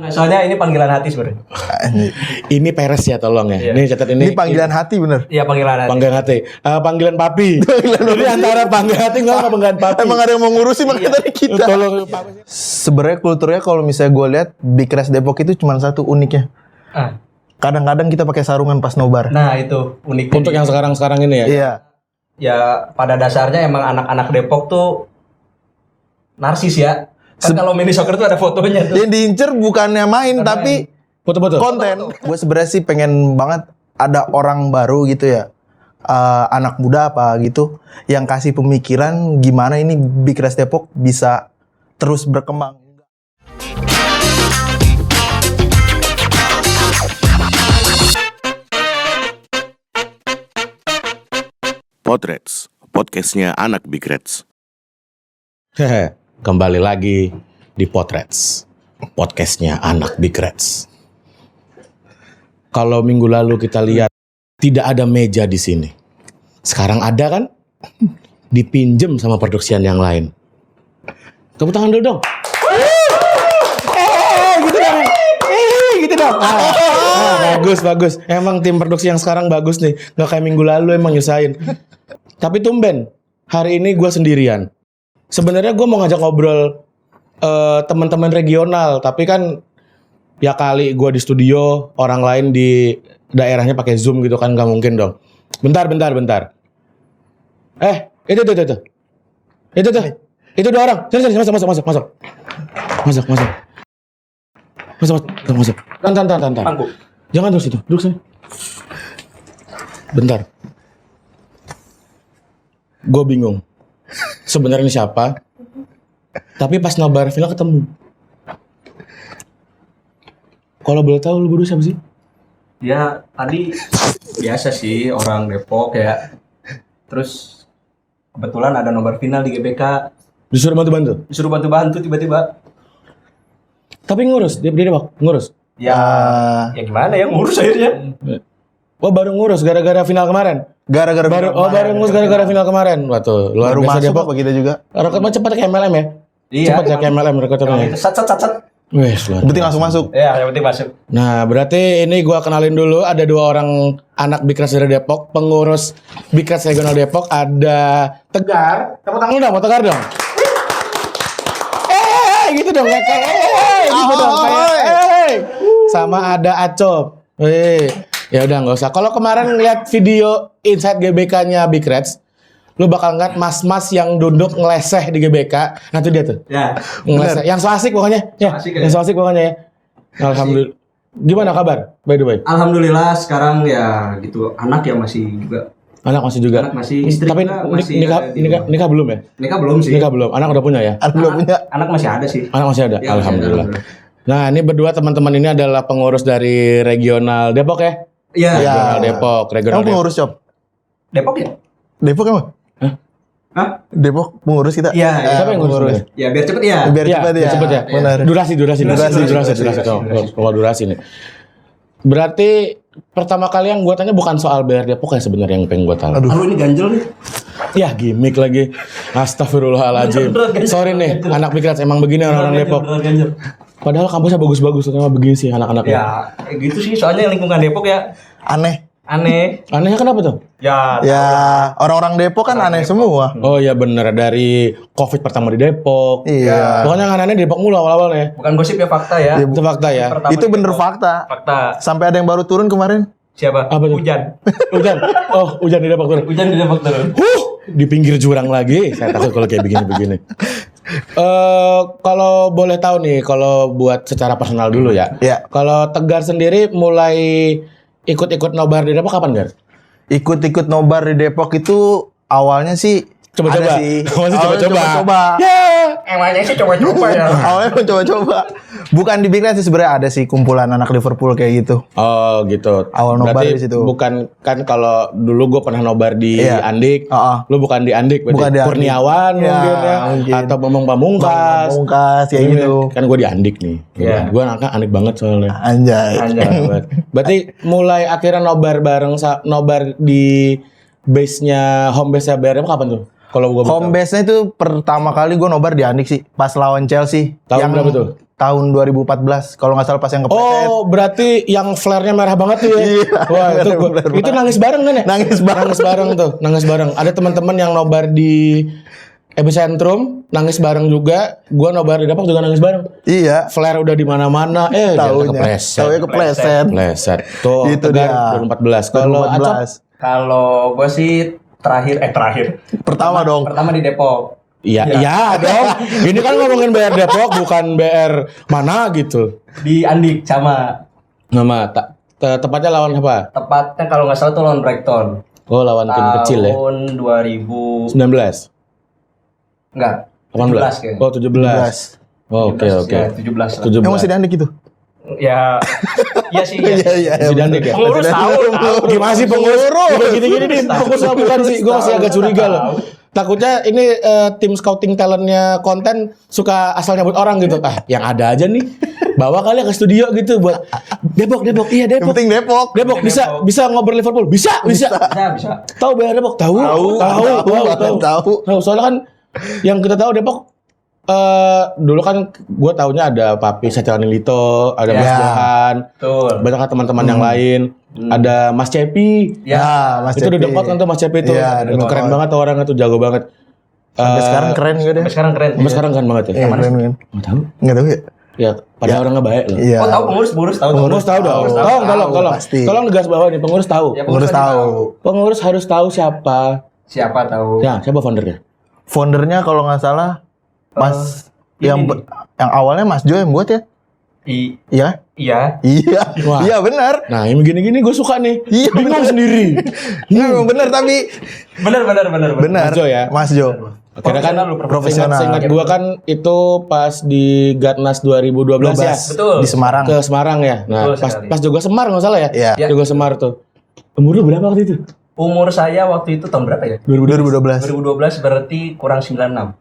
Soalnya ini panggilan hati sebenarnya. Ini Peres ya tolong ya. Iya. Ini catat ini. Ini panggilan hati bener. Iya panggilan hati. Panggilan hati. Panggilan papi. Jadi antara panggilan hati enggak panggilan papi. Emang ada yang mau ngurusin makanya tadi kita. Tolong Sebenarnya kulturnya kalau misalnya gue lihat Big Rest Depok itu cuma satu uniknya. Ah. Kadang-kadang kita pakai sarungan pas nobar. Nah itu uniknya. untuk yang sekarang ini ya. Iya. Ya pada dasarnya emang anak-anak Depok tuh narsis ya. Kan kalau mini soccer tuh ada fotonya tuh. Yang diincer bukannya main tapi Betul. konten. Gue sebenarnya sih pengen banget ada orang baru gitu ya. Anak muda apa gitu yang kasih pemikiran gimana ini Big Rest Depok bisa terus berkembang. Potrets, podcastnya anak Big Reds. Hehe, kembali lagi di Potrets, podcastnya anak Big Reds. Kalau minggu lalu kita lihat tidak ada meja di sini. Sekarang ada kan? Dipinjem sama produksian yang lain. Tepuk tangan dulu dong. Gitu dong. Bagus. Emang tim produksi yang sekarang bagus nih. Nggak kayak minggu lalu emang nyusahin. Tapi tumben, hari ini gue sendirian. Sebenarnya gue mau ngajak ngobrol teman-teman regional, tapi kan ya kali gue di studio, orang lain di daerahnya pakai Zoom gitu kan, nggak mungkin dong. Bentar. Itu dua orang. Sini, masuk. Tantan. Pangku. Jangan terus itu, duduk sini. Bentar. Gue bingung. Sebenarnya ini siapa? Tapi pas nobar final ketemu. Kalau boleh tahu lu berdua siapa sih? Ya tadi biasa sih orang Depok ya. Terus kebetulan ada nobar final di GBK. Disuruh bantu-bantu. Disuruh bantu-bantu tiba-tiba. Tapi ngurus, dia Depok, ngurus. Ya gimana ya ngurus akhirnya. Oh baru ngurus gara-gara final kemarin. Gara-gara Baru ngurus gara-gara final kemarin. Wah tuh, luar baru biasa masuk Depok. apa kita juga. Rekrutmen cepat kayak MLM ya. Iya. Cepat kayak MLM rekrutmennya. Sat. Wih, luar Yang penting biasa. langsung masuk. Ya yang penting masuk. Nah, berarti ini gua kenalin dulu ada dua orang anak Big Reds dari Depok, pengurus Big Reds Regional Depok, ada Tegar. Tepuk tangan dong, mau Tegar dong. Gitu dong, gitu dong, kayak sama ada Acop. Ya udah nggak usah. Kalau kemarin lihat video Inside GBK-nya Big Reds, lu bakal ngeliat mas-mas yang duduk ngeleseh di GBK. Nah itu dia tuh. Ya. Ngeleseh. Yang so asik pokoknya. Ya, So asik ya. yang so asik pokoknya ya. Alhamdulillah. Gimana kabar? By the way. Alhamdulillah sekarang ya gitu anak ya masih juga. Anak masih juga. Anak masih, istri Tapi juga masih nikah, ada di nikah, rumah. nikah belum ya? Nikah belum sih. Nikah belum. Anak udah punya ya? Anak belum punya. Anak masih ada sih. Anak masih ada. Ya, masih Alhamdulillah. ada. Nah, ini berdua teman-teman ini adalah pengurus dari regional Depok ya? Iya. Ya. Regional Depok, regional Kamu Depok. pengurus shop. Depok ya? Depok emang? Hah? Depok pengurus kita. Iya. Siapa yang ngurus? sebenarnya? Ya biar cepet ya. Biar Iya, cepat ya. cepet ya. Benar. Durasi. Durasi. Kalau durasi nih. Berarti pertama kali yang gue tanya bukan soal bayar Depok ya sebenarnya yang pengen gue tahu. Aduh ini ganjel nih. Ya gimmick lagi. Astagfirullahaladzim. Sorry nih, anak Big Reds emang begini orang-orang Depok. Beneran ganjel. Padahal kampusnya bagus-bagus, ternyata begini sih anak-anaknya. Ya kayak gitu sih soalnya lingkungan Depok ya Aneh. aneh. Anehnya kenapa tuh? Ya. Ya, orang-orang Depok kan aneh semua. Oh iya bener, dari COVID pertama di Depok. Iya. Pokoknya yang aneh di Depok mulu awal-awalnya. Bukan gosip ya fakta ya. Iya, Itu fakta ya. Pertama Itu di bener Depok. fakta. Fakta. Sampai ada yang baru turun kemarin. Siapa? Apa tuh? Hujan. Hujan. Oh, hujan di Depok turun. Hujan di Depok turun. Di pinggir jurang lagi. Saya takut kalau kayak begini-begini. Kalau boleh tahu nih, kalau buat secara personal dulu ya. Iya. Kalau Tegar sendiri mulai ikut-ikut nobar di Depok kapan, Gar? Ikut-ikut nobar di Depok itu awalnya sih Coba-coba. ada sih. Masih Awalnya coba-coba. coba-coba. Emangnya sih coba-coba ya. Awalnya mau coba-coba. Bukan di Big Reds sih sebenarnya ada sih kumpulan anak Liverpool kayak gitu. Oh gitu. Awal nobar Berarti di situ. bukan kan kalau dulu gue pernah nobar di Iya. Andik. Lu bukan di Andik, berarti Bukan di Andik. Kurniawan Ya, mungkin ya, mungkin. atau Bambang Pamungkas. Pamungkas kayak Iya, gitu. Kan gue di Andik nih. Iya. Gue anaknya Andik banget soalnya. Anjay. Banget. Berarti mulai akhirnya nobar bareng nobar di base-nya home base-nya BRM kapan tuh? Kalau gue Home base-nya itu pertama kali gue nobar di Andik sih, pas lawan Chelsea. Tahun berapa tuh? tahun 2014 kalau nggak salah pas yang kepleset. Oh, berarti yang flare-nya merah banget tuh ya? Iya, Wah, itu bener, itu nangis bareng kan ya? Nangis bareng. Nangis bareng tuh, nangis bareng. Ada teman-teman yang nobar di Epicentrum, nangis bareng juga. Gua nobar di Depok juga nangis bareng. Iya. Flare udah di mana-mana, Taunya kepleset. Kepleset. Tuh, Itu Tegar dia. 2014. Kalau Acok 2014. Kalau gue sih terakhir. Pertama dong. Pertama di Depok. iya, iya dong. Ini kan ngomongin BR Depok, bukan BR mana gitu. Di Andik sama Nama tepatnya lawan apa? tepatnya kalau nggak salah tuh lawan Brighton. Oh, lawan tim kecil ya. Tahun 2000 19. enggak 18 kayaknya. Oh, 17. Oh, oke 17, oke. ya, 17 lah. 17. Yang masih di Andik itu. Ya, iya sih. Iya. Si Dandik ya? Pengurus tahu. Gimana sih pengurus? Gini-gini nih, pengurus apa bukan sih? Gue masih agak curiga loh. Takutnya ini tim scouting talentnya konten suka asal nyebut orang gitu. Ah, yang ada aja nih. Bawa kali ke studio gitu buat Depok, iya Yang Depok. penting Depok. Depok bisa ngobrol Liverpool. Bisa. Bisa. Tahu BR Depok? Tahu. Tahu. Soalnya kan yang kita tahu Depok dulu kan gue taunya ada Papi Satyalan Lito, ada Mas Ya. Johan, Betul. banyak kan teman-teman yang lain, ada Mas Cepi. Ya, Mas Itu udah Cepi. dekat kan tuh Mas Cepi tuh. Iya, udah Keren dekat. banget tuh orangnya tuh, jago banget. Sampai sekarang keren juga deh. sampai sekarang keren. Sampai sekarang kan banget ya. Iya, keren kan. Nggak tahu. Enggak tahu ya? Ya, padahal orangnya baik loh. Iya. Oh, tahu pengurus tahu. Pengurus tahu dong. Pengurus tahu. Tolong. pasti. Tolong digas bawah nih, pengurus tahu. Ya, Pengurus tahu. Pengurus harus tahu siapa. Siapa tahu. Ya, siapa foundernya? Foundernya kalau nggak salah Mas yang ini. yang awalnya Mas Jo yang buat ya? Iya. Iya. Iya. Wah. Iya benar. Nah, yang begini-gini gue suka nih. Iya, Bingung bener. sendiri. Iya memang benar tapi Benar. benar. Mas Jo ya? Mas Jo. Akhirnya kan Profesional. Seingat gua kan itu pas di Gatnas 2012 ya. Betul. Di Semarang. Ke Semarang ya. Nah, Betul sekali. pas Joga Semar nggak salah ya? Iya. Joga Semar tuh. Umur lu berapa waktu itu? Umur saya waktu itu tahun berapa ya? 2012. 2012 berarti kurang 96.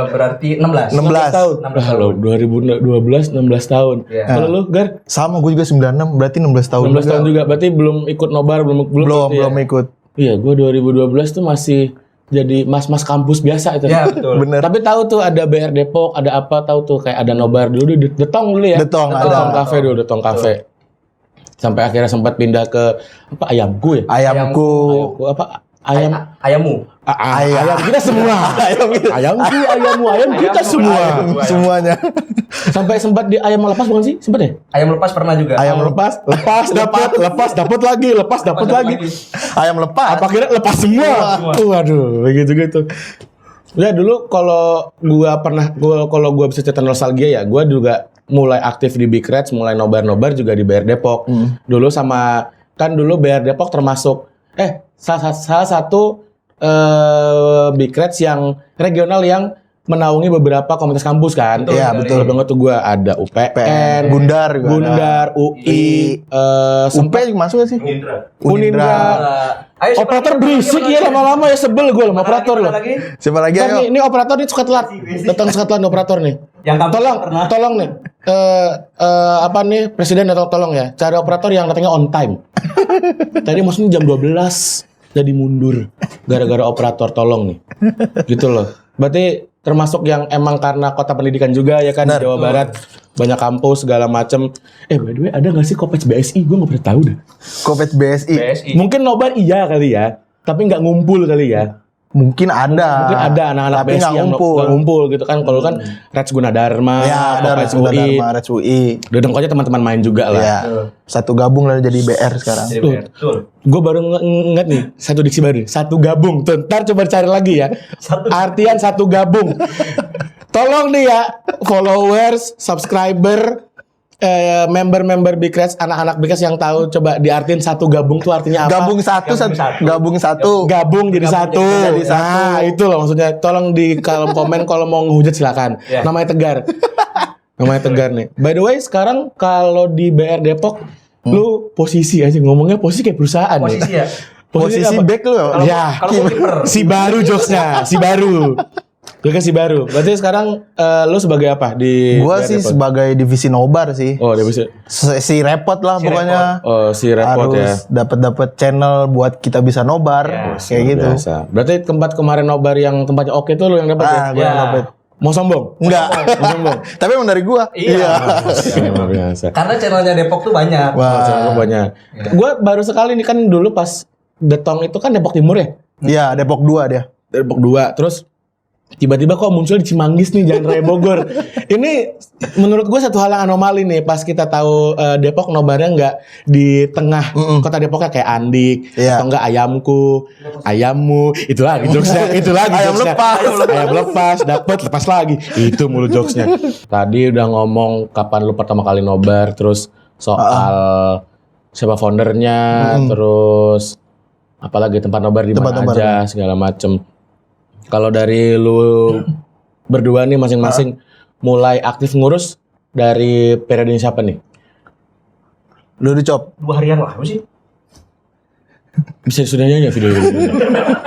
Berarti 16. 16 tahun. 16 Lah lo 2012 16 tahun. Iya. Kalau lu Gar Sama gue juga 96 berarti 16 tahun. 16 tahun juga. Berarti belum ikut nobar, belum berarti ya? Belum ikut. Iya, gua 2012 tuh masih jadi mas-mas kampus biasa itu. Ya, betul. Bener. Tapi tahu tuh ada BR Depok, ada apa tahu tuh kayak ada nobar dulu di Detong dulu ya. Detong Detong ada. Cafe dulu, Detong Cafe. Sampai akhirnya sempat pindah ke apa Ayamku ya? Ayamku. Ayamku apa? Ayam Ayammu. ayam kita semua. Ayamku, ayam kita semua. Semuanya. Sampai sempat di ayam lepas bukan sih? Sempat ya? Ayam lepas pernah juga. Ayam lepas dapat lagi. Ayam lepas. Apa kira lepas semua? Waduh, begitu. Ya dulu kalau gua bisa cerita nostalgia ya, gua juga mulai aktif di Big Reds, mulai nobar-nobar juga di BR Depok. Dulu sama kan dulu BR Depok termasuk salah satu Big Reds yang regional yang menaungi beberapa komunitas kampus kan. Iya, betul. Banget tuh gua ada UPN, Gundar juga ada. Gundar, UI, UP juga masuk gak sih? Unindra. Ayo siapa Operator lagi? berisik ya lama-lama ya sebel gue sama operator loh. Lagi? Siapa lagi Ntar ayo? nih, ini operator nih suka telat. Datang suka telat nih operator nih. Yang kampus pernah. Tolong nih. Apa nih presiden atau tolong ya. Cari operator yang datangnya on time. Tadi maksudnya jam 12 jadi mundur gara-gara operator tolong nih. Gitu loh. Berarti termasuk yang emang karena kota pendidikan juga ya kan di Jawa Barat banyak kampus segala macem. By the way ada nggak sih Kopets BSI? Gue nggak pernah tahu deh. Kopet BSI. BSI. Mungkin nobar iya kali ya, tapi nggak ngumpul kali ya. Mungkin ada. Mungkin ada anak-anak tapi BSI nggak yang ngumpul. nggak ngumpul gitu kan. Kalau kan Reds Gunadarma, Ya, ada Kopets Reds UI, Dharma, Reds UI. udah dengkoknya teman-teman main juga lah. Ya. Satu gabung lah jadi BR sekarang. Jadi BR. Betul. Gue baru inget nih satu diksi baru, satu gabung. Tuh, ntar coba cari lagi ya. Artian satu gabung. Tolong nih ya, followers, subscriber, member-member Big Reds, anak-anak Big Reds yang tahu coba diartiin satu gabung tuh artinya apa? Gabung satu. Gabung jadi satu. jadi satu. Nah, itu loh maksudnya. Tolong di kolom komen kalau mau ngehujat silakan. Ya. Namanya Tegar. Namanya Tegar nih. By the way, sekarang kalau di BR Depok lu posisi aja ngomongnya posisi kayak perusahaan Posisi ya. Posisi apa? back lu ya. Kalau gua kiper. Si baru jokesnya, si baru. Gue kan si baru. Berarti sekarang lu sebagai apa di Gua BR sih Depok? sebagai divisi nobar sih. Oh, dia bisa. Si repot lah pokoknya. Oh, si repot ya. Harus dapat channel buat kita bisa nobar Ya, kayak gitu. Biasa. Berarti tempat kemarin nobar yang tempatnya oke tuh lu yang dapat ya? Ah, gue Ya. dapet. Mau sombong? Enggak. Mau sombong. Tapi emang dari gua. Iya. Luar biasa. Karena channelnya Depok tuh banyak. Wah. Sombong banyak. Gue baru sekali nih kan dulu pas Detong itu kan Depok Timur ya? Iya, Depok 2 dia. Depok 2. Terus tiba-tiba kok muncul di Cimanggis nih, Jalan Raya Bogor. Ini menurut gue satu hal yang anomali nih. Pas kita tahu Depok nobarnya nggak di tengah kota Depoknya kayak Andik, Iya. atau enggak ayamku, ayammu, itu lagi jokesnya, itu lagi Ayam jokesnya. lepas. Ayam lepas, dapet lepas lagi, itu mulu jokesnya. Tadi udah ngomong kapan lu pertama kali nobar, terus soal siapa foundernya, terus apalagi tempat nobar di Tempat mana nobar. aja, segala macem. Kalau dari lu berdua nih masing-masing mulai aktif ngurus dari periode siapa nih? Lu dicop. 2 harian lalu sih. Bisa sudahnya ya video ini.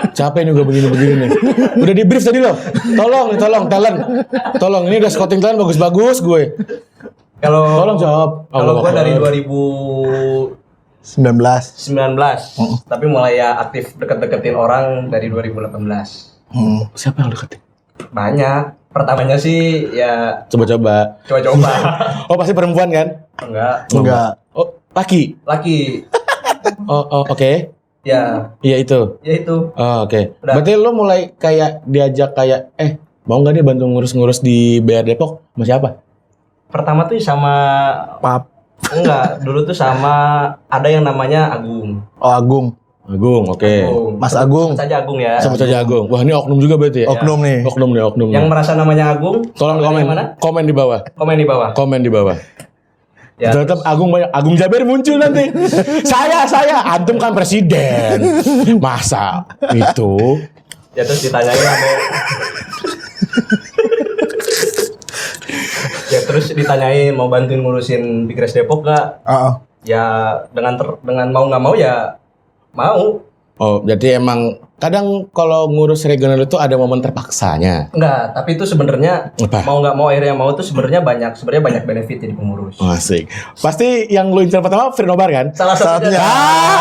Capek nih gue begini-begini nih. Udah di brief tadi loh. Tolong talent. Tolong ini udah scouting talent bagus-bagus gue. Kalau Tolong jawab. Kalau gue dari 19. 2019, tapi mulai ya aktif deket-deketin orang dari 2018. Siapa yang deketin? Banyak. Pertamanya sih ya Coba-coba. coba-coba. Oh pasti perempuan kan? Enggak. Oh laki. Laki. Oh oke. Ya, Iya itu. ya itu. Oh oke. Udah. Berarti lo mulai kayak diajak kayak mau nggak dia bantu ngurus-ngurus di BR Depok sama siapa? Pertama tuh sama Pap. enggak, dulu tuh sama ada yang namanya Agung. Oh, Agung. Agung, oke. Mas Agung. Sebut saja Agung ya. Sebut saja Agung. Wah ini oknum juga berarti ya? Oknum nih. Oknum nih. Yang merasa namanya Agung, Tolong namanya komen. Mana? Komen di bawah. Komen di bawah. Komen di bawah. Ya, Tetap Agung banyak. Agung Jaber muncul nanti. saya. Antum kan presiden. Masa itu? ya terus ditanyain sama ya terus ditanyain mau bantuin ngurusin Bigres Depok gak? Heeh. Ya dengan mau nggak mau ya mau. Oh, jadi emang kadang kalau ngurus regional itu ada momen terpaksanya. Enggak, tapi itu sebenarnya Apa? mau nggak mau akhirnya mau tuh sebenarnya banyak benefit jadi pengurus. Asik. Pasti yang lu incar pertama Firnobar kan? Salah satunya.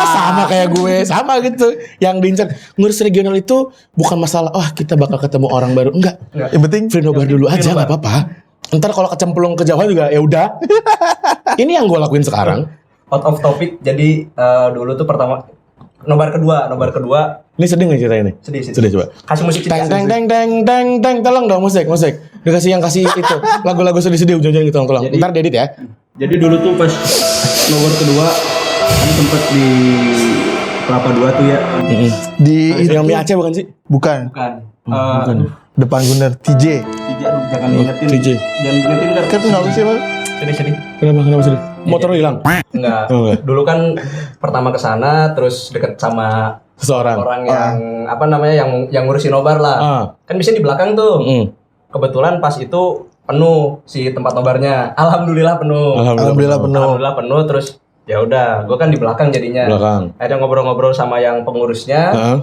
Sama kayak gue, sama gitu. Yang diincar ngurus regional itu bukan masalah, kita bakal ketemu orang baru. Enggak. Yang penting Firnobar dulu aja nggak apa-apa. Ntar kalau kecemplung ke Jawa juga ya udah. Ini yang gue lakuin sekarang. Out of topic. Jadi dulu tuh pertama nobar kedua. Ini sedih nggak ceritanya nih? Sedih. Coba. Kasih musik Teng sedih. teng, tolong dong musik. Dikasih yang kasih itu lagu-lagu sedih-sedih ujung-ujung gitu tolong. Jadi- Ntar diedit ya. Jadi dulu tuh pas nomor kedua kan sempet di Kelapa 2 tuh ya. di Yang mie Aceh bukan sih? bukan Bukan. Bukan. depan Gunner TJ. Aduh, jangan ingetin. TJ. Jangan ingetin ntar. Kan enggak bisa, Bang. Sedih. Kenapa sedih? Motor lu hilang? Enggak. Oh, enggak. Dulu kan pertama ke sana terus deket sama Seseorang. orang yang apa namanya yang ngurusin nobar lah. Ah. Kan biasanya di belakang tuh. Mm. Kebetulan pas itu penuh si tempat nobarnya. Alhamdulillah penuh. Alhamdulillah penuh. Alhamdulillah penuh terus ya udah, gue kan di belakang jadinya. Belakang. Ada ngobrol-ngobrol sama yang pengurusnya. Heeh.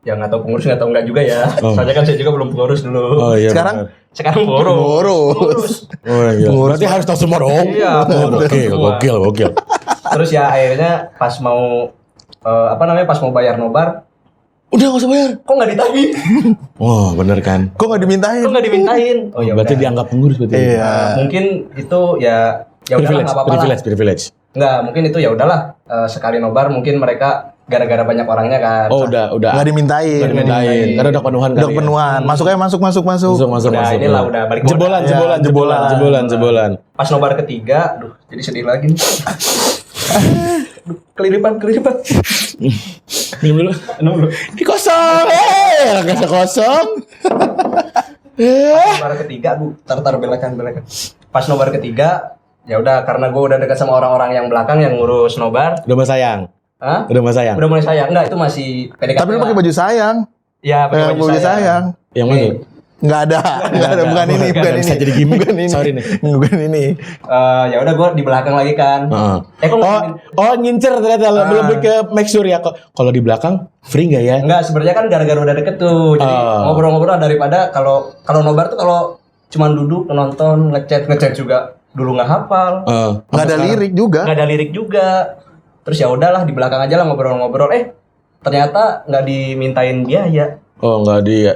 Yang nggak tahu pengurus nggak tahu enggak juga ya. Oh. Soalnya kan saya juga belum pengurus dulu. Oh iya. Sekarang? benar. Sekarang pengurus. Ngurus. Oh iya. Berarti harus tahu semua dong. Iya, Oh, semua. gokil. Terus ya akhirnya pas mau pas mau bayar nobar, Udah nggak usah bayar. kok nggak ditagih? Oh bener kan. Kok nggak dimintain? Kok nggak dimintain? Oh ya Berarti udah. dianggap pengurus berarti. Iya. Mungkin itu ya udahlah Privilege, nggak apa-apa lah. privilege. Nggak, mungkin itu ya udahlah sekali nobar mungkin mereka gara-gara banyak orangnya kan. Oh udah. Nggak dimintain. Udah dimintain. Karena udah penuhan Udah kali ya. penuhan. Masuk. Masuk. Udah, inilah udah balik modal. Jebolan. Pas nobar ketiga, aduh jadi sedih lagi nih. Aduh, keliripan. Minum dulu. Ini kosong. Agak kosong. Nobar ketiga, aduh, tar belakan. Pas nobar ketiga, ya udah karena gue udah dekat sama orang-orang yang belakang yang ngurus nobar. Udah mah sayang. Hah? Udah mah sayang. Udah mulai sayang. Enggak, itu masih PDKT. Tapi lu pakai baju sayang. Iya, pakai baju sayang. Yang mana? Nggak ada. Bukan ini. Bisa jadi gimmick. Bukan ini. Sorry nih. Bukan ini. Ya udah gue di belakang lagi kan. Heeh. Kok Oh nyincer ternyata lebih ke make sure ya. Kalau di belakang free nggak ya? enggak, sebenarnya kan gara-gara udah deket tuh. Jadi ngobrol-ngobrol daripada kalau nobar tuh kalau cuman duduk nonton ngechat juga dulu nggak hafal. Nggak ada lirik juga. Nggak ada lirik juga. Terus ya udahlah di belakang aja lah ngobrol-ngobrol. Ternyata nggak dimintain biaya. Oh nggak dia.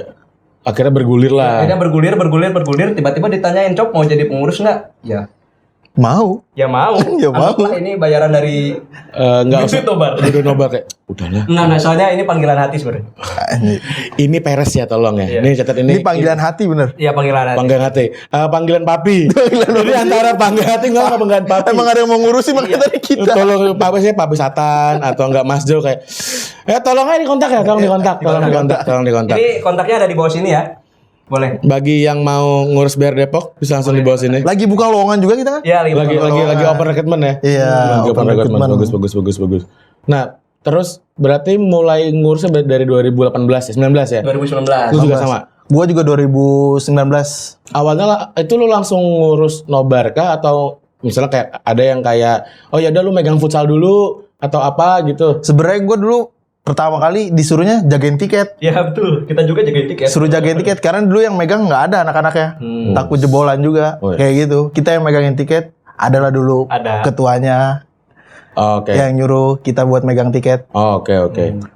akhirnya bergulir lah. Akhirnya bergulir, tiba-tiba ditanyain, "Cok, mau jadi pengurus nggak?" Mau. Ya mau. Ya mau. Anggaplah ini bayaran dari Nggak usah. Duit nobar. Udah nobar kayak udahlah. Enggak, soalnya ini panggilan hati sebenarnya. Ini peres ya tolong ya. Iya. Ini catat Ini panggilan hati bener. Iya, panggilan hati. Panggilan hati. Panggilan papi. Jadi antara panggilan hati enggak panggilan papi. Emang ada yang mau ngurusin makanya dari kita. Tolong papi saya papi Satan atau enggak Mas Jo kayak tolong aja dikontak ya, tolong dikontak. Ini kontaknya ada di bawah sini ya. Boleh. Bagi yang mau ngurus BR Depok bisa langsung di bawah sini. Lagi buka lowongan juga kita kan? Iya, Lagi open recruitment ya. Iya, Lagi open open recruitment. recruitment. Bagus. Nah, terus berarti mulai ngurusnya dari 2018 ya, 19 ya? 2019. Lu juga sama. Gua juga 2019. Awalnya itu lu langsung ngurus nobar kah atau misalnya kayak ada yang kayak oh ya udah lu megang futsal dulu atau apa gitu. Sebenarnya gua dulu pertama kali disuruhnya jagain tiket. Ya betul, kita juga jagain tiket. Suruh jagain tiket karena dulu yang megang nggak ada anak-anaknya. Takut jebolan juga. Oh, iya. Kayak gitu. Kita yang megangin tiket adalah dulu Ada. ketuanya Oke. yang nyuruh kita buat megang tiket. Oke.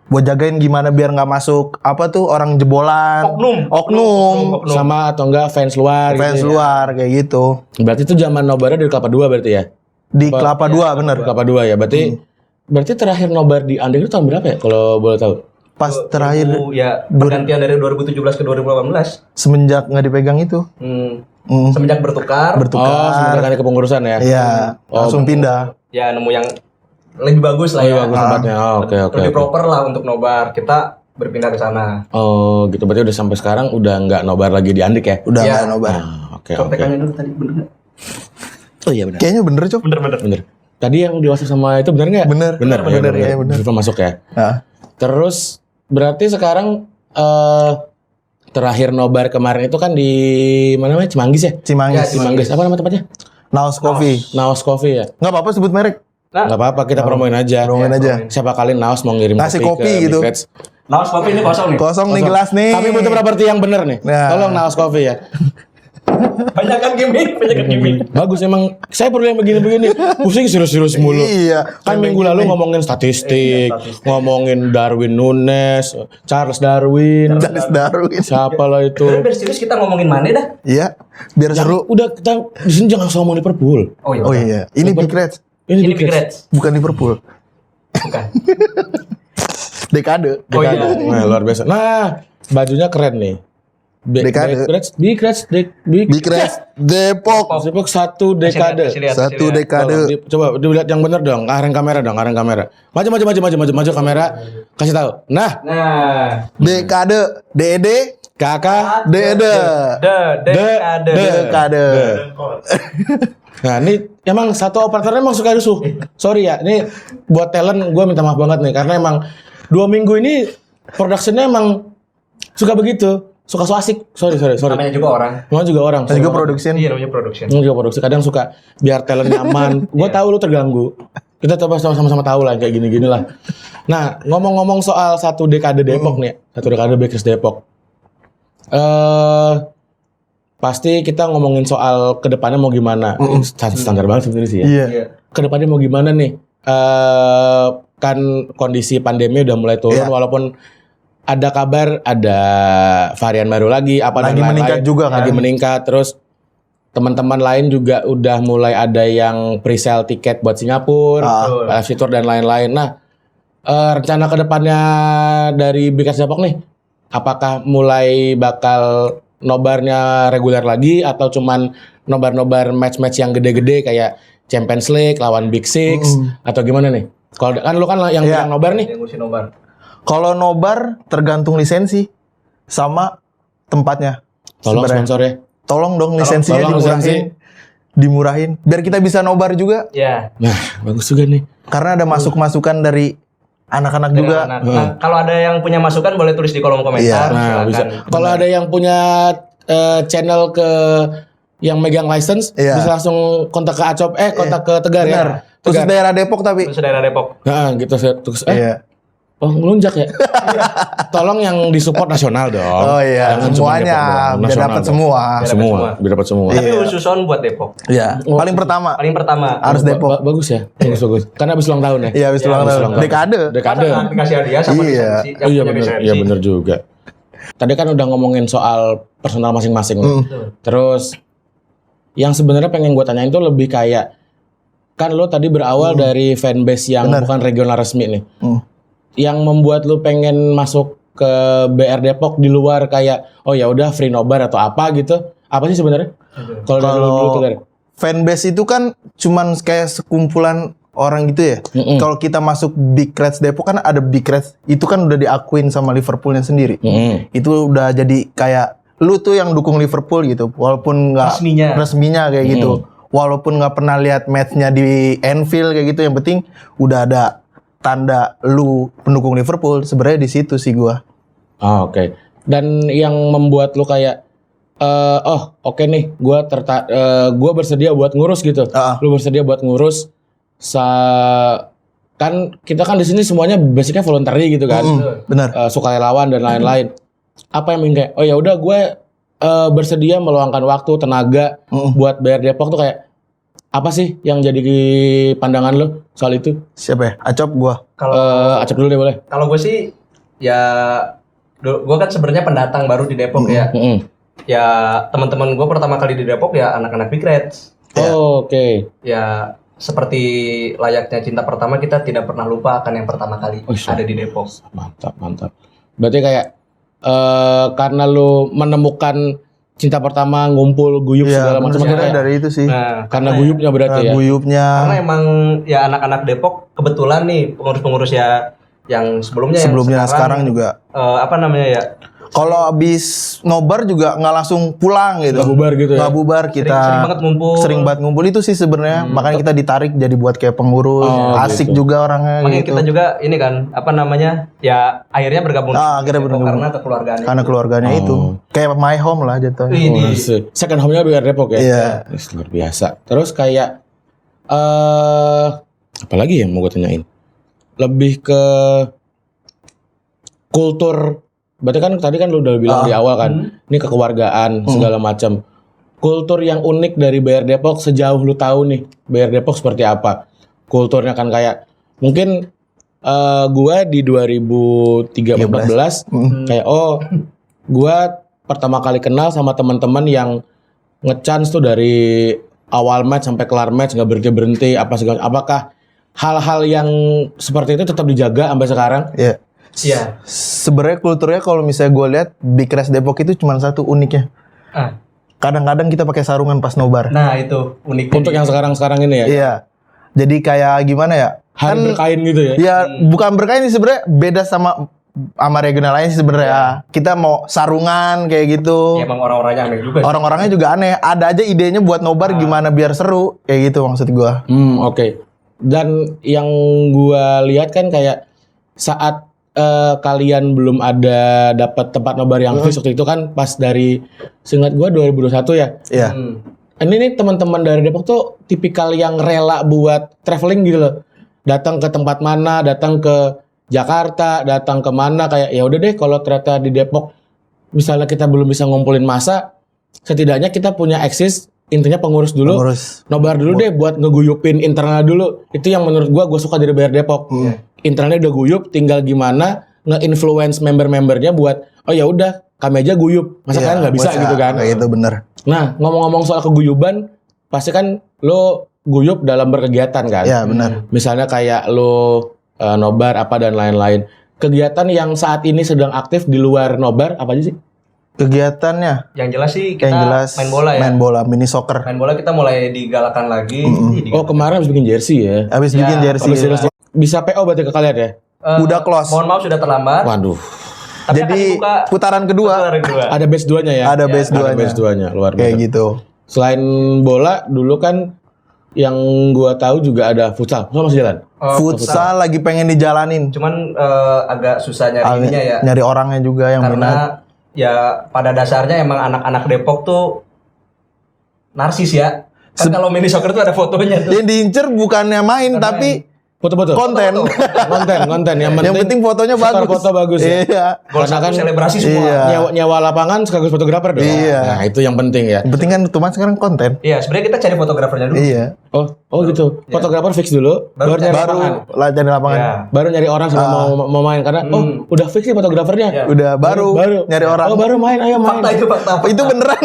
Buat jagain gimana biar nggak masuk apa tuh orang jebolan. Oknum. Sama atau enggak fans luar Fans gitu. luar kayak gitu. Berarti itu zaman nobarnya dari Kelapa 2 berarti ya? Di Kelapa 2 bener. Kelapa 2 ya. Berarti terakhir nobar di Andek itu tahun berapa ya kalau boleh tahu? Pas terakhir Ya, pergantian dari 2017 ke 2018. semenjak nggak dipegang itu. Semenjak bertukar, Oh, semenjak ada kepengurusan ya? Iya, langsung pindah. ya nemu yang lebih bagus lah ya. Bagus tempatnya. Oh, oke. Lebih proper lah untuk nobar. Kita berpindah ke sana. Oh, gitu. Berarti udah sampai sekarang udah nggak nobar lagi di Andek ya? Udah Iya. nggak nobar. Oke. Contekannya dulu tadi, bener nggak? Oh iya benar. Kayaknya bener Cok. Bener. Tadi yang di WhatsApp sama itu bener nggak? Bener. Bener. Ya, bener. Itu masuk ya. Nah, Terus berarti sekarang terakhir nobar kemarin itu kan di mana namanya Cimanggis ya? Cimanggis. Cimanggis. Apa nama tempatnya? Naos Coffee. Naos Coffee ya. Nggak apa-apa sebut merek. Nggak apa-apa kita promoin aja. Promoin aja. Siapa kali Naos mau ngirim Ngasih kopi kopi ke gitu. Big Reds. Naos kopi ini kosong nih. Kosong nih gelas nih. Kami butuh properti yang bener nih. Nah. Tolong Naos Coffee ya. Banyak kan gimmick. Bagus emang. Saya perlu yang begini-begini. Pusing serius-serius mulu. Iya. Kan minggu lalu ngomongin statistik, ngomongin Darwin Nunes, Charles Darwin. Charles Darwin. Siapa lah itu? Biar serius kita ngomongin mana dah? Iya. Biar seru. Udah kita di sini jangan langsung ngomong Liverpool. Oh iya. Oh iya. Ini Big Reds. Ini Big Big Reds. Reds. Bukan Liverpool. Bukan. Dekade. Oh iya. Nah, luar biasa. Nah, bajunya keren nih. Dekade. Big Reds. Big Reds Depok. Depok satu dekade. Kasih lihat, Satu kasih lihat. dekade. Coba dilihat yang bener dong. Areng kamera dong, areng kamera. Maju kamera. Kasih tahu. Nah, Nah, Dekade. DED. kakak. Dede. dekade. Dekade. Nah, ini emang satu operatornya emang suka rusuh. Sorry ya, ini buat talent gue minta maaf banget nih karena emang 2 minggu ini productionnya emang suka begitu, suka so asik. Sorry. Namanya juga orang. Namanya juga orang. Dan juga production. Iya, namanya production. Namanya juga produksi. Kadang suka biar talent nyaman. Gue tahu lu terganggu. Kita coba sama-sama tahu lah kayak gini-gini lah. Nah, ngomong-ngomong soal satu dekade Depok nih, satu dekade Bakers Depok. Pasti kita ngomongin soal kedepannya mau gimana. Ini standar banget sebenarnya sih ya. Iya. Kedepannya mau gimana nih? Kan kondisi pandemi udah mulai turun, Iya. walaupun ada kabar ada varian baru lagi, apa Lagi dan meningkat lain-lain. juga kan. Lagi meningkat, terus teman-teman lain juga udah mulai ada yang pre-sale tiket buat Singapura, FC Tour dan lain-lain. Nah, rencana kedepannya dari Bikers Depok nih, apakah mulai bakal nobarnya reguler lagi atau cuman nobar-nobar match-match yang gede-gede kayak Champions League lawan Big Six atau gimana nih? Kalau kan lu kan yang Iya. nobar nih. Yang ngurusin nobar. Kalau nobar tergantung lisensi sama tempatnya. Tolong Sebenarnya. sponsor ya. Tolong dong lisensinya tolong dimurahin. Biar kita bisa nobar juga. Ya. Nah, bagus juga nih. Karena ada masukan dari anak-anak juga. Nah, kalau ada yang punya masukan boleh tulis di kolom komentar. Iya. Nah, silakan. bisa. Kalau ada yang punya channel ke yang megang license Iya. bisa langsung kontak ke Acop kontak ke Tegar Benar. ya. Khusus Tegar. daerah Depok tapi. Terus daerah Depok. Nah, gitu terus Iya. oh, ngelunjak ya. Tolong yang disupport nasional dong. Oh iya, Jangan cuma semuanya Depok doang, biar nasional dapat dong. semua. Semua, biar dapat semua. Tapi khusus on buat Depok. Iya. Paling pertama Paling pertama. harus Depok. Bagus ya. Bagus. Karena habis ulang tahun ya. Iya, habis ulang tahun. Dekade. Dekade. Kan dikasih hadiah sama Iya. lisensi. Yang Iya punya benar. lisensi. Iya benar juga. Tadi kan udah ngomongin soal personal masing-masing. Betul. Terus yang sebenarnya pengen gue tanyain tuh lebih kayak, kan lo tadi berawal dari fanbase yang Bener. bukan regional resmi nih. Hmm. Yang membuat lo pengen masuk ke BR Depok di luar kayak oh ya udah free nobar atau apa gitu. Apa sih sebenarnya? Kalau dari dulu tuh dari. Fanbase itu kan cuman kayak sekumpulan orang gitu ya. Mm-mm. Kalau kita masuk Big Reds Depok kan ada Big Reds, itu kan udah diakuin sama Liverpoolnya sendiri. Mm-mm. Itu udah jadi kayak lu tuh yang dukung Liverpool gitu, walaupun nggak Resminya. kayak gitu, walaupun nggak pernah lihat matchnya di Anfield kayak gitu, yang penting udah ada tanda lu pendukung Liverpool. Sebenarnya di situ sih gua. Oh, oke. Dan yang membuat lu kayak oke nih, gua bersedia buat ngurus gitu. Lu bersedia buat ngurus kan kita kan di sini semuanya basicnya voluntary gitu kan. Benar. Sukarelawan dan lain-lain. Apa yang kayak oh ya udah gue bersedia meluangkan waktu, tenaga buat BR Depok tuh kayak apa sih yang jadi pandangan lo soal itu? Siapa ya? Acop gua. Kalau Acap dulu deh boleh. kalau gue sih ya gue kan sebenarnya pendatang baru di Depok ya. Ya teman-teman gue pertama kali di Depok ya anak-anak Big Reds. Oh, oke. Ya seperti layaknya cinta pertama, kita tidak pernah lupa akan yang pertama kali ada di Depok. Mantap. Berarti kayak karena lu menemukan cinta pertama, ngumpul, guyup segala macam sebenarnya kayak dari itu sih. Nah, karena guyupnya berarti ya. Guyupnya. karena emang ya anak-anak Depok kebetulan nih pengurus-pengurus ya yang sebelumnya Sekarang juga. Apa namanya ya? Kalau habis nobar juga nggak langsung pulang gitu. Nggak bubar gitu ya? Nggak bubar, kita Sering banget ngumpul. sering banget ngumpul itu sih sebenarnya. Makanya kita ditarik jadi buat kayak pengurus. Asik gitu. juga orangnya Makanya gitu. kita juga ini kan apa namanya ya akhirnya bergabung Akhirnya di Depok bergabung. karena kekeluargaan Karena itu. keluarganya itu. Kayak my home lah jatuhnya. Ini Second home-nya BR Depok ya? Iya. Yes, luar biasa. Terus kayak apa lagi yang mau gue tanyain? Lebih ke kultur. Berarti kan tadi kan lu udah bilang di awal kan, ini kekeluargaan segala macam. Kultur yang unik dari BR Depok sejauh lu tahu nih, BR Depok seperti apa? Kulturnya kan kayak mungkin gua di 2013-14 kayak gua pertama kali kenal sama teman-teman yang nge-chance tuh dari awal match sampai kelar match nggak berhenti apa segala. Apakah hal-hal yang seperti itu tetap dijaga sampai sekarang? Iya. Iya. Sebenarnya kulturnya kalau misalnya gue lihat Big Reds Depok itu cuma satu uniknya. Ah. Kadang-kadang kita pakai sarungan pas nobar. Nah, itu unik. Untuk yang sekarang-sekarang ini ya? Iya. Jadi kayak gimana ya? Hari berkain gitu ya? Ya bukan berkain sih sebenarnya, beda sama regional lain sih sebenarnya. Kita mau sarungan kayak gitu. Ya, emang orang-orangnya aneh juga. Orang-orangnya juga aneh. Ada aja idenya buat nobar gimana biar seru kayak gitu maksud gua. Oke. Dan yang gua lihat kan kayak saat kalian belum ada dapat tempat nobar yang fix waktu itu kan pas dari seingat gua 2021 ya. Iya. Ini nih teman-teman dari Depok tuh tipikal yang rela buat traveling gitu loh. Datang ke tempat mana, datang ke Jakarta, datang ke mana kayak ya udah deh kalau ternyata di Depok misalnya kita belum bisa ngumpulin massa, setidaknya kita punya eksis, intinya pengurus dulu. Nobar dulu deh buat ngeguyupin internal dulu. Itu yang menurut gua suka dari BR Depok. Internalnya udah guyup, tinggal gimana nge-influence member-membernya buat oh ya udah kami aja guyup. Masa kalian nggak bisa gitu kan? Kayak itu bener. Nah, ngomong-ngomong soal keguyuban, pasti kan lo guyup dalam berkegiatan kan? Iya, benar. Misalnya kayak lo nobar apa dan lain-lain. Kegiatan yang saat ini sedang aktif di luar nobar apa aja sih? Kegiatannya Yang jelas sih kita yang jelas main bola ya. Main bola, mini soccer. Main bola kita mulai digalakan lagi. Oh, kemarin habis bikin jersey ya? Habis bikin jersey. Bisa PO berarti ke kalian ya? Udah close. Mohon maaf sudah terlambat. Waduh. Tapi Jadi akan dibuka putaran kedua putaran kedua. Ada batch 2-nya ya? ada base Ada duanya. batch 2-nya, luar biasa. Kayak gitu. Selain bola, dulu kan yang gua tahu juga ada futsal. Futsal masih jalan? Futsal lagi pengen dijalanin. Cuman agak susah nyari ininya ya. Nyari orangnya juga yang minat. Karena ya pada dasarnya emang anak-anak Depok tuh narsis ya. Kan kalau mini soccer tuh ada fotonya tuh. Yang diincer bukannya main tapi Foto-foto. Konten. Konten. Yang Yang penting fotonya setor bagus. foto bagus. Ya? Iya. Gol Karena satu kan selebrasi semua. Iya. Nyewa lapangan sekaligus fotografer dong. Iya. Nah, itu yang penting ya. Yang penting kan teman sekarang konten. Iya, sebenarnya kita cari fotografernya dulu. Iya. Oh gitu. Fotografer fix dulu, baru nyari Baru lapangan. latihan di lapangan. Iya. Baru nyari orang sampai mau main karena udah fix nih fotografernya. Iya. Udah baru nyari orang. Oh, baru main, ayo main. Fakta itu fakta. Itu beneran.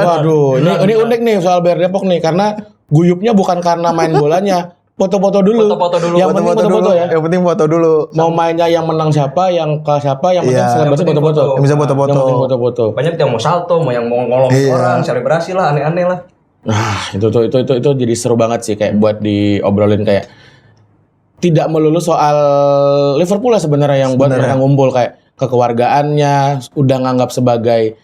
Waduh, ini unik nih soal BR Depok nih karena guyupnya bukan karena main bolanya, foto-foto dulu. Foto-foto dulu. Yang penting foto-foto ya. Yang penting foto dulu. Mau mainnya yang menang siapa, yang kalah siapa, yang penting Iya. selebrasi Yang penting foto-foto. foto. Yang bisa Yang foto-foto. penting foto-foto. Banyak yang mau salto, mau yang mau ngolong Iya. orang, selebrasi lah, aneh-aneh lah. Nah, itu jadi seru banget sih kayak buat diobrolin kayak tidak melulu soal Liverpool lah sebenarnya yang buat mereka ngumpul kayak kekeluargaannya udah nganggap sebagai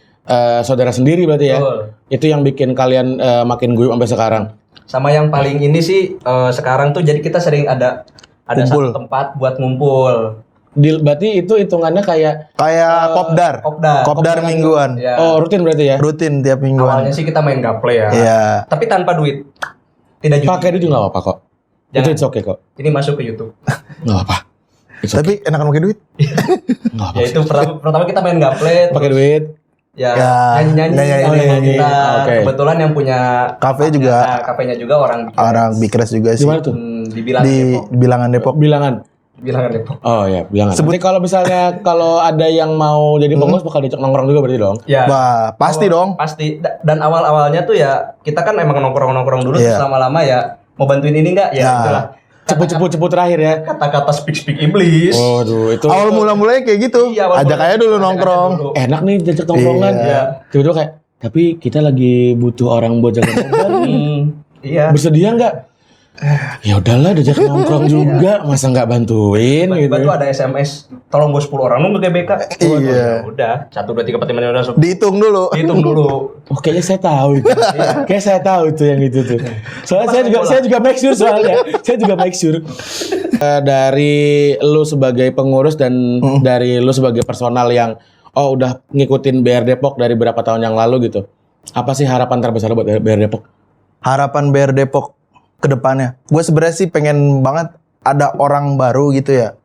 saudara sendiri berarti ya. Betul. Itu yang bikin kalian makin guyup sampai sekarang. Sama yang paling ini sih sekarang tuh jadi kita sering ada Kumpul. satu tempat buat ngumpul. Berarti itu hitungannya kayak Kopdar. Kopdar mingguan. Ya. oh rutin berarti ya. Rutin tiap Awalnya mingguan. sih kita main gaple ya. Iya. Tapi tanpa duit. Tidak judi. Pakai duit nggak apa-apa kok. Itu Jangan. it's okay kok. Ini masuk ke YouTube. Nggak apa. It's okay. Tapi enakan pakai duit. Nggak apa. Ya itu pertama kita main gaple. Pakai duit. Ya, Ya, nyanyi-nyanyi. nyanyi-nyanyi. Kita Oke. kebetulan yang punya Kafe juga. Nah, kafenya juga orang Big Rest juga sih. Gimana tuh? di Bilangan Di Depok. Bilangan Depok. Bilangan. Bilangan Depok. Oh ya, bilangan. Nanti kalau misalnya kalau ada yang mau jadi pengurus bakal diajak nongkrong juga berarti dong. Ya. Wah, pasti dong. Pasti. Dan awal-awalnya tuh ya kita kan emang nongkrong-nongkrong dulu Iya. terus lama-lama ya mau bantuin ini enggak? Ya, Ya. itulah. Ceput terakhir ya. Kata-kata speak iblis. Waduh, itu Awal mula-mulanya kayak gitu. Iya, awal Ajak mulanya aja dulu ajak aja nongkrong. dulu. enak nih diajak nongkrongan. Iya. Tiba-tiba kayak, tapi kita lagi butuh orang buat jaga mobil nih. Iya. Bersedia nggak? Ya udahlah, diajak nongkrong juga, masa nggak bantuin gitu. Tiba-tiba tuh ada SMS, tolong gue 10 orang nunggu GBK. Iya. Ya udah, 1 2 3 4 5 6 udah masuk. Dihitung dulu. Hitung dulu. Oh, kayaknya saya tahu itu. Kayak saya tahu itu yang itu tuh. Soalnya saya juga make sure soalnya. Saya juga make sure. Dari lu sebagai pengurus dan dari lu sebagai personal yang udah ngikutin BR Depok dari berapa tahun yang lalu gitu. Apa sih harapan terbesar buat BR Depok? Harapan BR Depok ke depannya. Gue sebenarnya sih pengen banget ada orang baru gitu ya.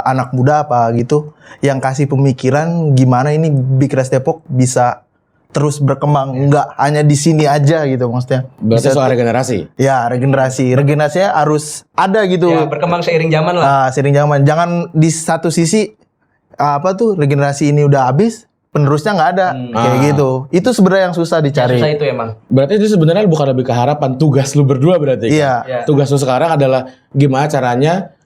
Anak muda apa gitu yang kasih pemikiran gimana ini Big Rest Depok bisa terus berkembang, nggak hanya di sini aja gitu maksudnya. Berarti soal regenerasi. Ya, regenerasinya harus ada gitu. Ya, berkembang seiring zaman lah. Sering zaman. Jangan di satu sisi regenerasi ini udah habis, penerusnya nggak ada kayak gitu. Itu sebenarnya yang susah dicari. Susah itu emang. Berarti itu sebenarnya bukan lebih ke harapan, tugas lu berdua berarti. kan? Iya. Ya. Tugas lu sekarang adalah gimana caranya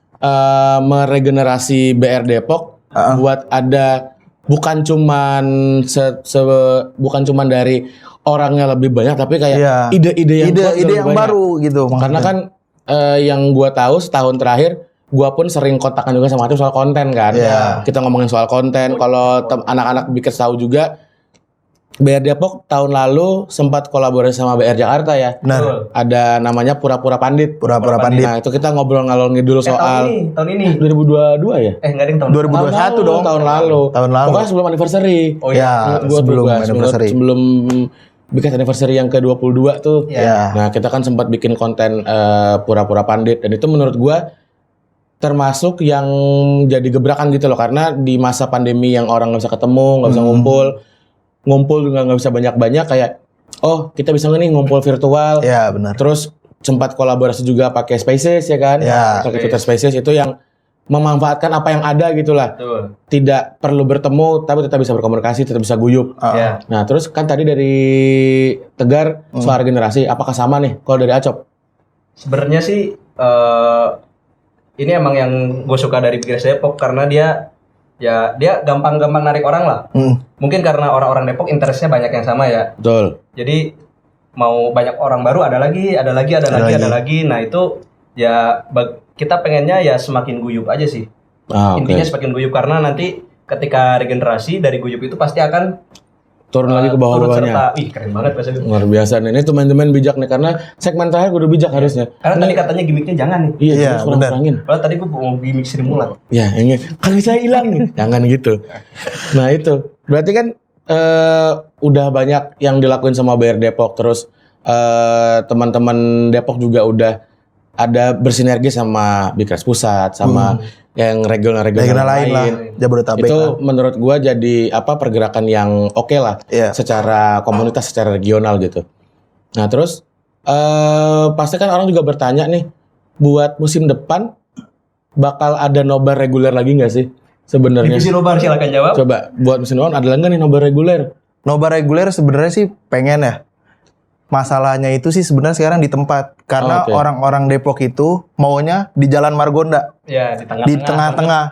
meregenerasi BR Depok buat ada bukan cuman bukan cuman dari orangnya lebih banyak tapi kayak Iya. ide-ide yang kuat Ide-ide lebih yang banyak. baru gitu. Karena kan yang gua tahu setahun terakhir gua pun sering kontakkan juga sama Atif soal konten kan. Iya. Kita ngomongin soal konten. Kalau anak-anak bikin tahu juga BR Depok tahun lalu sempat kolaborasi sama BR Jakarta ya. Benar. Betul. Ada namanya Pura-Pura Pandit. Pura-pura pandit. Nah, itu kita ngobrol ngalor ngidul soal Tahun ini. 2022 ya? Enggak ada yang tahun 2021 dong. Tahun lalu. Tahun lalu. Pokoknya sebelum anniversary. Oh Ya, iya. Ingat gua tuh, sebelum Bas. anniversary. Sebelum bikin anniversary yang ke-22 tuh. Ya. Nah, kita kan sempat bikin konten Pura-Pura Pandit dan itu menurut gua termasuk yang jadi gebrakan gitu loh karena di masa pandemi yang orang nggak bisa ketemu, nggak bisa ngumpul juga nggak bisa banyak-banyak kayak kita bisa nggak nih ngumpul virtual. Ya, benar. Terus sempat kolaborasi juga pakai Spaces ya kan? Ya. Pakai Twitter Spaces itu yang memanfaatkan apa yang ada gitulah. Betul. Tidak perlu bertemu tapi tetap bisa berkomunikasi, tetap bisa guyup. Ya. Nah, terus kan tadi dari Tegar soal generasi, apakah sama nih kalau dari Acop? Sebenarnya sih ini emang yang gue suka dari Big Rest Depok karena dia gampang-gampang narik orang lah. Mungkin karena orang-orang Depok interestnya banyak yang sama ya. Betul. Jadi mau banyak orang baru ada lagi. Nah itu ya kita pengennya ya semakin guyup aja sih. Oke. Intinya semakin guyup karena nanti ketika regenerasi dari guyup itu pasti akan Turun lagi ke turut bawah-bawahnya. serta. Ih keren banget bahasa itu. Luar biasa nih. Ini teman-teman bijak nih karena segmen terakhir gue udah bijak harusnya. Karena tadi katanya gimmicknya jangan nih. Iya, Iya, terus kurang-kurangin. Kalau tadi gue mau gimmick Sri Mulat. Ya, ini kan saya hilang nih. Jangan gitu. Nah, itu. Berarti kan udah banyak yang dilakuin sama BR Depok terus teman-teman Depok juga udah ada bersinergi sama Bikres Pusat sama yang regional-regional lain lah, Jabodetabek itu lah. menurut gua jadi pergerakan yang oke lah Iya. secara komunitas, secara regional gitu. Nah terus pasti kan orang juga bertanya nih, buat musim depan bakal ada nobar reguler lagi nggak sih sebenarnya? Divisi nobar silakan jawab. Coba buat musim depan ada nggak nih nobar reguler? Nobar reguler sebenarnya sih pengen ya. Masalahnya itu sih sebenarnya sekarang di tempat. Karena Oke. orang-orang Depok itu maunya di Jalan Margonda. Ya, di tengah-tengah. Di tengah-tengah.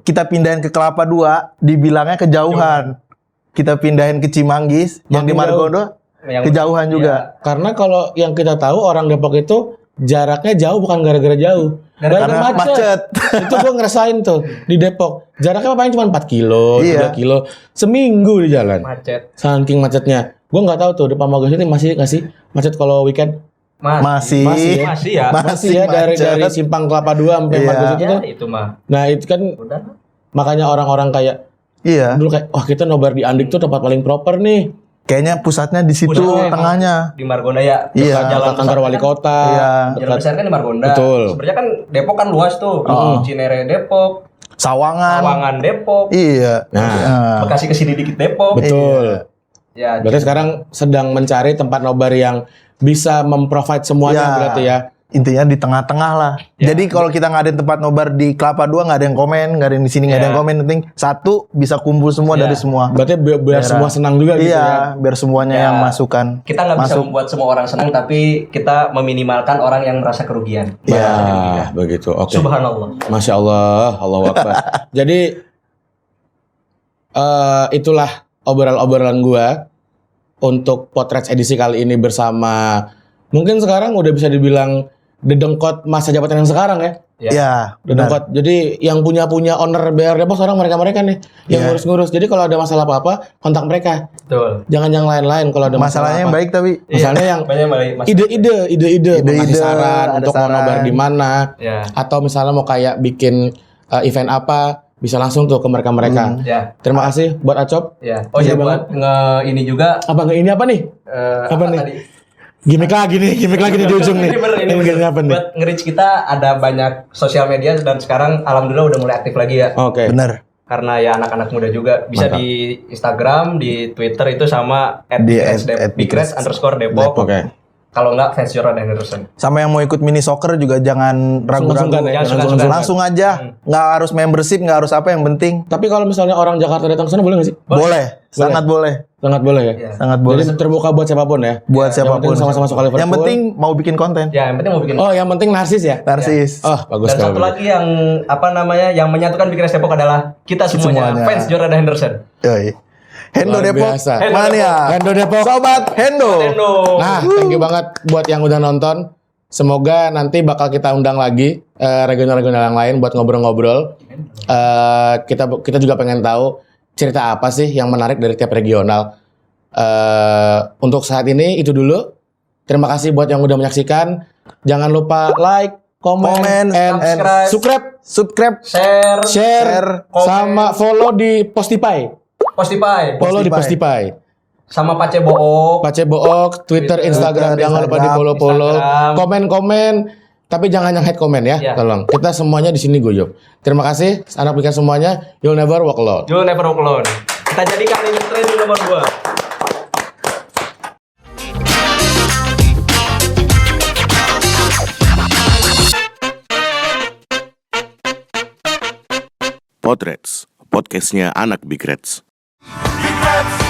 Kita pindahin ke Kelapa II, dibilangnya kejauhan. Kita pindahin ke Cimanggis, yang di Makin jauh. Margono Yang- kejauhan juga. Karena kalau yang kita tahu orang Depok itu jaraknya jauh bukan gara-gara jauh. Karena macet. Itu gue ngerasain tuh di Depok. Jaraknya paling cuma 4 kilo, Iya. 3 kilo. Seminggu di jalan. Macet. Saking macetnya. Gue nggak tahu tuh depan Magas ini masih nggak sih macet kalau weekend? Masih. Masih ya. Masih ya dari macet. Simpang Kelapa II sampai Iya. Magas itu Ya, tuh. itu mah. Nah itu kan Udah. makanya orang-orang kayak Iya. dulu kayak, wah kita nobar di Andik tuh tempat paling proper nih. Kayaknya pusatnya di situ, Pusatnya tengahnya. Di Margonda ya. Iya. Dekat jalan Kantor besar wali kan. kota. Iya. Jalan dekat- besar kan di Margonda. Betul. Sebenarnya kan Depok kan luas tuh. Cinere Depok, Sawangan. Sawangan Depok, Iya. Nah. Bekasi kesini dikit Depok. Betul. Ya, Berarti sekarang sedang mencari tempat nobar yang bisa memprovide semuanya Ya. berarti ya. Intinya di tengah-tengah lah. Ya. Jadi kalau kita ngadain tempat nobar di Kelapa II nggak ada yang komen, nggak ada yang di sini nggak ada Ya. yang komen. Penting satu bisa kumpul semua Ya. dari semua. Berarti biar Daerah. semua senang juga gitu ya. Iya, biar semuanya Ya. yang masukkan. kita nggak bisa Masuk. membuat semua orang senang, tapi kita meminimalkan orang yang merasa kerugian. Ya, begitu. Oke. Subhanallah. Masya Allah, Allahu Akbar. Jadi itulah obrolan gua untuk Potrets edisi kali ini bersama mungkin sekarang udah bisa dibilang dedengkot masa jabatan yang sekarang ya. Ya. Ya, benar. Dedengkot. Jadi yang punya owner BR Depok sekarang mereka nih yang Iya. ngurus-ngurus. Jadi kalau ada masalah apa-apa kontak mereka. Betul. Jangan yang lain-lain kalau ada Masalahnya yang masalah apa. baik tapi Misalnya yang banyak mas. ide-ide mau ngasih Ide-ide, saran ada untuk mau saran. nobar di mana Ya. atau misalnya mau kayak bikin event apa bisa langsung tuh ke mereka. Ya. Terima kasih buat Acop. Ya. Oh iya, Iya buat ini juga Apa nggak ini apa nih? Apa nih? tadi? Gimik lagi nih di ujung nih. Ini bener, ini Gimik apa nih? buat nge-reach kita ada banyak sosial media dan sekarang alhamdulillah udah mulai aktif lagi ya. Oke. benar. Karena ya anak-anak muda juga bisa Mantap. di Instagram, di Twitter itu sama Di @bigres_depok. Oke. Kalau enggak fans Jordan Henderson. Sama yang mau ikut mini soccer juga jangan ragu-ragu. Sungkan-sungkan ya. Jangan Jangan sungkan-sungkan. Langsung aja, nggak harus membership, nggak harus apa, yang penting Tapi kalau misalnya orang Jakarta datang ke sana boleh nggak sih? boleh, sangat boleh, Sangat boleh ya. Iya. sangat boleh. Jadi terbuka buat siapapun ya. Buat Yang siapapun. penting sama-sama suka Liverpool. Yang penting mau bikin konten. Ya, yang penting mau bikin. Oh, yang penting narsis ya. Narsis. Oh, bagus Dan satu sekali. lagi yang yang menyatukan Bigres Depok adalah kita semuanya, Semuanya. fans Jordan Henderson. Yoi. Hendo Luar Depok, biasa. mania. Hendo Depok. Sobat Hendo. Hendo. Nah, thank you banget buat yang udah nonton. Semoga nanti bakal kita undang lagi regional-regional yang lain buat ngobrol-ngobrol. Kita juga pengen tahu cerita apa sih yang menarik dari tiap regional. Untuk saat ini itu dulu. Terima kasih buat yang udah menyaksikan. Jangan lupa like, comment, and subscribe, Subscribe. share, share, komen. sama follow di Postify. Postify, Follow di Postify. Postify. sama Pace Book. Pace Book, Twitter, Instagram, Twitter, jangan lupa di Instagram, follow-follow, Instagram. komen-komen, tapi jangan yang hate komen ya, Iya. tolong. Kita semuanya di sini guyup. Terima kasih, anak pikir semuanya. You'll never walk alone. You'll never walk alone. Kita jadikan ini trending nomor 2. Potrets, podcastnya anak Big Reds. Big Reds.